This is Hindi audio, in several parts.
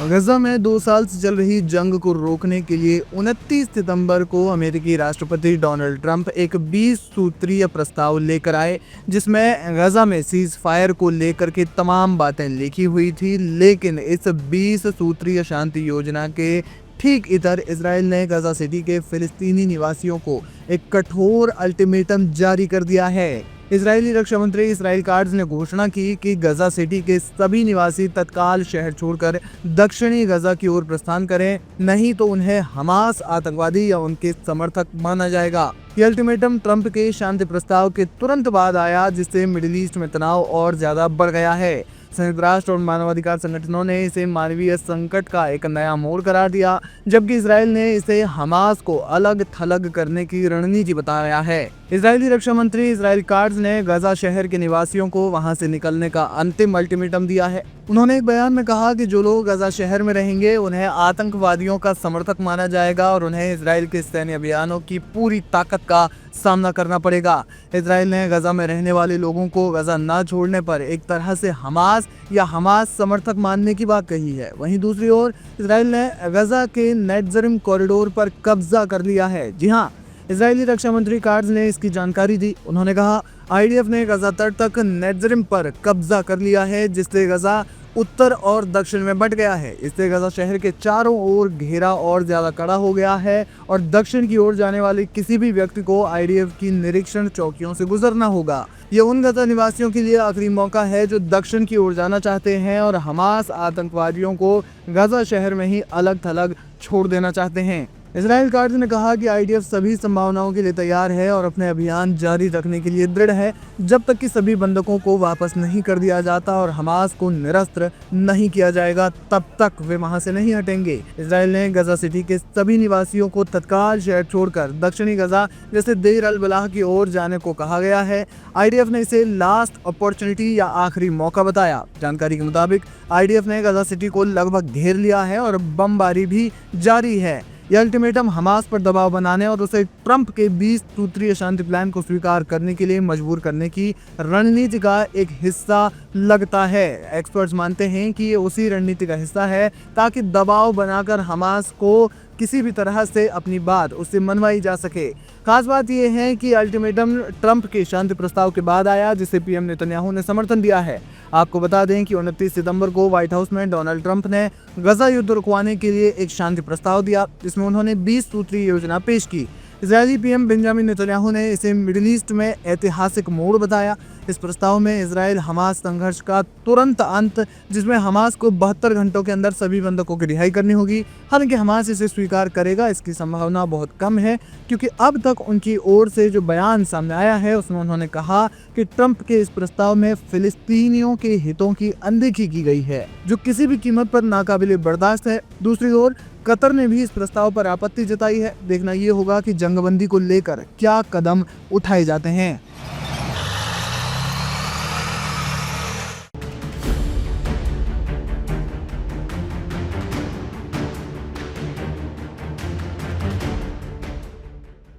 गजा में 2 साल से चल रही जंग को रोकने के लिए 29 सितंबर को अमेरिकी राष्ट्रपति डोनाल्ड ट्रंप एक 20 सूत्रीय प्रस्ताव लेकर आए, जिसमें गजा में सीज फायर को लेकर के तमाम बातें लिखी हुई थी। लेकिन इस 20 सूत्रीय शांति योजना के ठीक इधर इजराइल ने गजा सिटी के फिलिस्तीनी निवासियों को एक कठोर अल्टीमेटम जारी कर दिया है। इजरायली रक्षा मंत्री इसराइल काट्ज ने घोषणा की कि गजा सिटी के सभी निवासी तत्काल शहर छोड़कर दक्षिणी गजा की ओर प्रस्थान करें, नहीं तो उन्हें हमास आतंकवादी या उनके समर्थक माना जाएगा। ये अल्टीमेटम ट्रंप के शांति प्रस्ताव के तुरंत बाद आया, जिससे मिडिल ईस्ट में तनाव और ज्यादा बढ़ गया है। संयुक्त राष्ट्र और मानवाधिकार संगठनों ने इसे मानवीय संकट का एक नया मोड़ करार दिया, जबकि इजराइल ने इसे हमास को अलग थलग करने की रणनीति बताया है। इजरायली रक्षा मंत्री इसराइल काट्ज ने गजा शहर के निवासियों को वहां से निकलने का अंतिम अल्टीमेटम दिया है। उन्होंने एक बयान में कहा कि जो लोग गजा शहर में रहेंगे उन्हें आतंकवादियों का समर्थक माना जाएगा और उन्हें इजराइल के सैन्य अभियानों की पूरी ताकत का सामना करना पड़ेगा। इजराइल ने गजा में रहने वाले लोगों को गजा न छोड़ने पर एक तरह से हमास या हमास समर्थक मानने की बात कही है। वहीं दूसरी ओर इजराइल ने गजा के नेटजरिम कॉरिडोर पर कब्जा कर लिया है। जी हाँ, इजरायली रक्षा मंत्री काट्ज ने इसकी जानकारी दी। उन्होंने कहा, आईडीएफ ने गजा तट तक नेटजरिम पर कब्जा कर लिया है, जिससे गजा उत्तर और दक्षिण में बंट गया है। इससे गजा शहर के चारों ओर घेरा और ज्यादा कड़ा हो गया है और दक्षिण की ओर जाने वाले किसी भी व्यक्ति को आईडीएफ की निरीक्षण चौकियों से गुजरना होगा। ये उन गजा निवासियों के लिए आखिरी मौका है जो दक्षिण की ओर जाना चाहते हैं और हमास आतंकवादियों को गजा शहर में ही अलग थलग छोड़ देना चाहते हैं। इसराइल काट्ज ने कहा कि आईडीएफ सभी संभावनाओं के लिए तैयार है और अपने अभियान जारी रखने के लिए दृढ़ है, जब तक कि सभी बंधकों को वापस नहीं कर दिया जाता और हमास को निरस्त्र नहीं किया जाएगा, तब तक वे वहां से नहीं हटेंगे। इसराइल ने गजा सिटी के सभी निवासियों को तत्काल शहर छोड़कर दक्षिणी गजा जैसे देर अल बलाह की ओर जाने को कहा गया है। आईडीएफ ने इसे लास्ट अपॉर्चुनिटी या आखिरी मौका बताया। जानकारी के मुताबिक आईडीएफ ने गजा सिटी को लगभग घेर लिया है और बमबारी भी जारी है। यह अल्टीमेटम हमास पर दबाव बनाने और उसे ट्रंप के 20 सूत्रीय शांति प्लान को स्वीकार करने के लिए मजबूर करने की रणनीति का एक हिस्सा लगता है। एक्सपर्ट्स मानते हैं कि ये उसी रणनीति का हिस्सा है ताकि दबाव बनाकर हमास को किसी भी तरह से अपनी बात उससे मनवाई जा सके। खास बात यह है कि अल्टीमेटम ट्रंप के शांति प्रस्ताव के बाद आया, जिसे पीएम नेतन्याहू ने समर्थन दिया है। आपको बता दें कि 29 सितंबर को व्हाइट हाउस में डोनाल्ड ट्रंप ने गजा युद्ध रुकवाने के लिए एक शांति प्रस्ताव दिया, जिसमें उन्होंने 20 सूत्रीय योजना पेश की। इजरायली पीएम बेंजामिन नेतन्याहू ने इसे मिडिल ईस्ट में ऐतिहासिक मोड़ बताया। इस प्रस्ताव में इजराइल हमास संघर्ष का तुरंत अंत, जिसमें हमास को 72 घंटों के अंदर सभी बंधकों की रिहाई करनी होगी। हालांकि हमास इसे स्वीकार करेगा, इसकी संभावना बहुत कम है, क्योंकि अब तक उनकी ओर से जो बयान सामने आया है उसमें उन्होंने कहा कि ट्रंप के इस प्रस्ताव में फिलिस्तीनियों के हितों की अनदेखी की गई है, जो किसी भी कीमत पर नाकाबिले बर्दाश्त है। दूसरी ओर कतर ने भी इस प्रस्ताव पर आपत्ति जताई है। देखना ये होगा कि जंगबंदी को लेकर क्या कदम उठाए जाते हैं।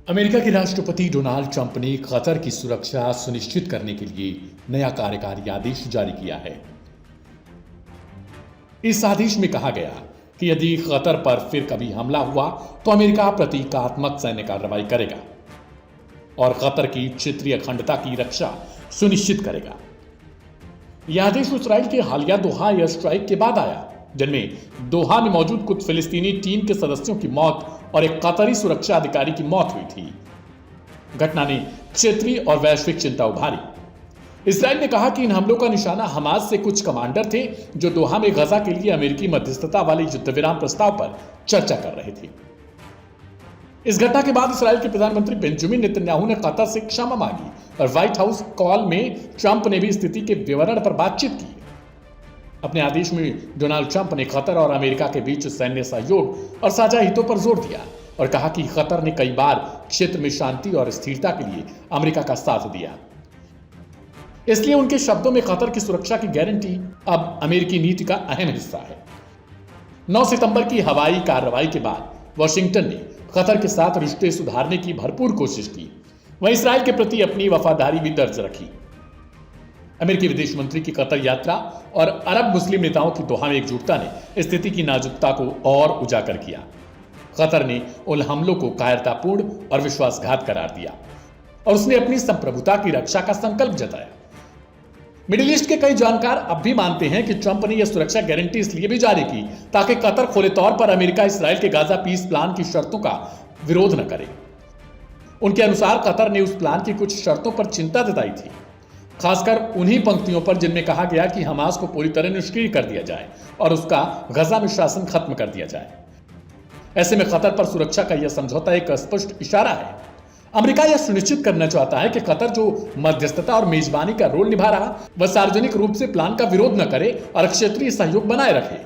अमेरिका के राष्ट्रपति डोनाल्ड ट्रंप ने कतर की सुरक्षा सुनिश्चित करने के लिए नया कार्यकारी आदेश जारी किया है। इस आदेश में कहा गया कि यदि कतर पर फिर कभी हमला हुआ तो अमेरिका प्रतीकात्मक सैन्य कार्रवाई करेगा और कतर की क्षेत्रीय अखंडता की रक्षा सुनिश्चित करेगा। यह आदेश इसराइल के हालिया दोहा एयर स्ट्राइक के बाद आया, जिनमें दोहा में मौजूद कुछ फिलिस्तीनी टीम के सदस्यों की मौत और एक कतरी सुरक्षा अधिकारी की मौत हुई थी। घटना ने क्षेत्रीय और वैश्विक चिंता उभारी। इसराइल ने कहा कि इन हमलों का निशाना हमास से कुछ कमांडर थे, जो दोहा में गजा के लिए अमेरिकी मध्यस्थता वाले युद्धविराम प्रस्ताव पर चर्चा कर रहे थे। इस घटना के बाद इसराइल के प्रधानमंत्री बेंजामिन नेतन्याहू ने कतर से क्षमा मांगी और व्हाइट हाउस कॉल में ट्रंप ने भी स्थिति के विवरण पर बातचीत की। अपने आदेश में डोनाल्ड ट्रंप ने कतर और अमेरिका के बीच सैन्य सहयोग और साझा हितों पर जोर दिया और कहा कि कतर ने कई बार क्षेत्र में शांति और स्थिरता के लिए अमेरिका का साथ दिया। इसलिए उनके शब्दों में कतर की सुरक्षा की गारंटी अब अमेरिकी नीति का अहम हिस्सा है। 9 सितंबर की हवाई कार्रवाई के बाद वाशिंगटन ने कतर के साथ रिश्ते सुधारने की भरपूर कोशिश की। वहीं इसराइल के प्रति अपनी वफादारी भी दर्ज रखी। अमेरिकी विदेश मंत्री की कतर यात्रा और अरब मुस्लिम नेताओं की दोहा में एकजुटता ने स्थिति की नाजुकता को और उजागर किया। कतर ने उन हमलों को कायरतापूर्ण और विश्वासघात करार दिया और उसने अपनी संप्रभुता की रक्षा का संकल्प जताया। मिडिल ईस्ट के कई जानकार अब भी मानते हैं कि ट्रंप ने यह सुरक्षा गारंटी इसलिए भी जारी की ताकि कतर खुले तौर पर अमेरिका इस्राएल के गाजा पीस प्लान की शर्तों का विरोध न करे। उनके अनुसार कतर ने उस प्लान की कुछ शर्तों पर चिंता जताई थी, खासकर उन्हीं पंक्तियों पर जिनमें कहा गया कि हमास को पूरी तरह निष्क्रिय कर दिया जाए और उसका गजा में शासन खत्म कर दिया जाए। ऐसे में कतर पर सुरक्षा का यह समझौता एक स्पष्ट इशारा है। अमेरिका यह सुनिश्चित करना चाहता है कि कतर जो मध्यस्थता और मेजबानी का रोल निभा रहा, वह सार्वजनिक रूप से प्लान का विरोध न करे और क्षेत्रीय सहयोग बनाए रखे।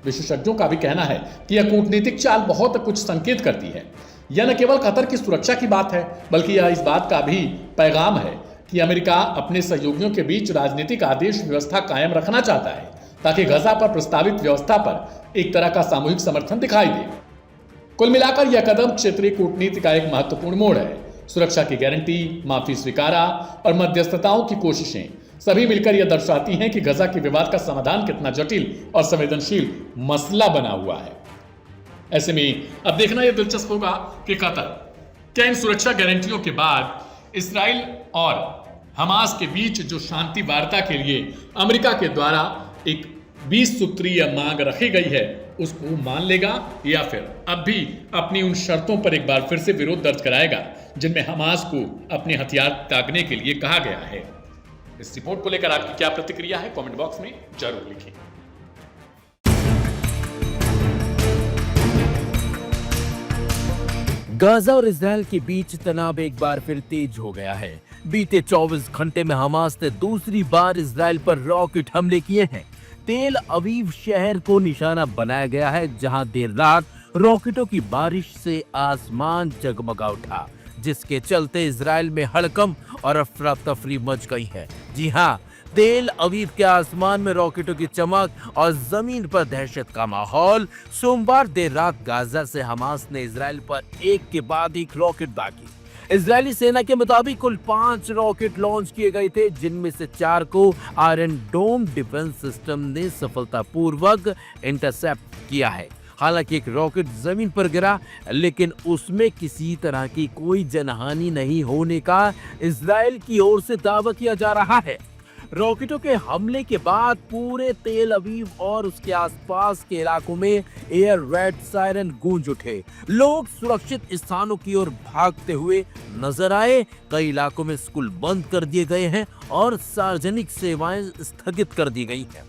विशेषज्ञों का भी कहना है कि यह कूटनीतिक चाल बहुत कुछ संकेत करती है। यह न केवल कतर की सुरक्षा की बात है, बल्कि यह इस बात का भी पैगाम है कि अमेरिका अपने सहयोगियों के बीच राजनीतिक आदेश व्यवस्था कायम रखना चाहता है ताकि गजा पर प्रस्तावित व्यवस्था पर एक तरह का सामूहिक समर्थन दिखाई दे। कुल मिलाकर यह कदम क्षेत्रीय कूटनीति का एक महत्वपूर्ण मोड़ है। सुरक्षा की गारंटी, माफी स्वीकारा और मध्यस्थताओं की कोशिशें सभी मिलकर यह दर्शाती हैं कि गजा के विवाद का समाधान कितना जटिल और संवेदनशील मसला बना हुआ है। ऐसे में अब देखना यह दिलचस्प होगा कि कतर क्या इन सुरक्षा गारंटियों के बाद इसराइल और हमास के बीच जो शांति वार्ता के लिए अमेरिका के द्वारा एक 20 सूत्रीय मांग रखी गई है उसको मान लेगा या फिर अब भी अपनी उन शर्तों पर एक बार फिर से विरोध दर्ज कराएगा जिनमें हमास को अपने हथियार त्यागने के लिए कहा गया है। इस रिपोर्ट को लेकर आपकी क्या प्रतिक्रिया है, कमेंट बॉक्स में जरूर लिखें। गाजा और इजराइल के बीच तनाव एक बार फिर तेज हो गया है। बीते 24 घंटे में हमास ने दूसरी बार इजराइल पर रॉकेट हमले किए हैं। तेल अवीव शहर को निशाना बनाया गया है, जहां देर रात रॉकेटों की बारिश से आसमान जगमगा उठा, जिसके चलते इजराइल में हड़कंप और अफरा तफरी मच गई है। जी हाँ, तेल अवीव के आसमान में रॉकेटों की चमक और जमीन पर दहशत का माहौल। सोमवार देर रात गाजा से हमास ने इजराइल पर एक के बाद एक रॉकेट दागे। इजरायली सेना के मुताबिक कुल 5 रॉकेट लॉन्च किए गए थे, जिनमें से 4 को आयरन डोम डिफेंस सिस्टम ने सफलतापूर्वक इंटरसेप्ट किया है। हालांकि एक रॉकेट जमीन पर गिरा, लेकिन उसमें किसी तरह की कोई जनहानि नहीं होने का इजराइल की ओर से दावा किया जा रहा है। रॉकेटों के हमले के बाद पूरे तेल अवीव और उसके आसपास के इलाकों में एयर रेड सायरन गूंज उठे। लोग सुरक्षित स्थानों की ओर भागते हुए नजर आए। कई इलाकों में स्कूल बंद कर दिए गए हैं और सार्वजनिक सेवाएं स्थगित कर दी गई हैं।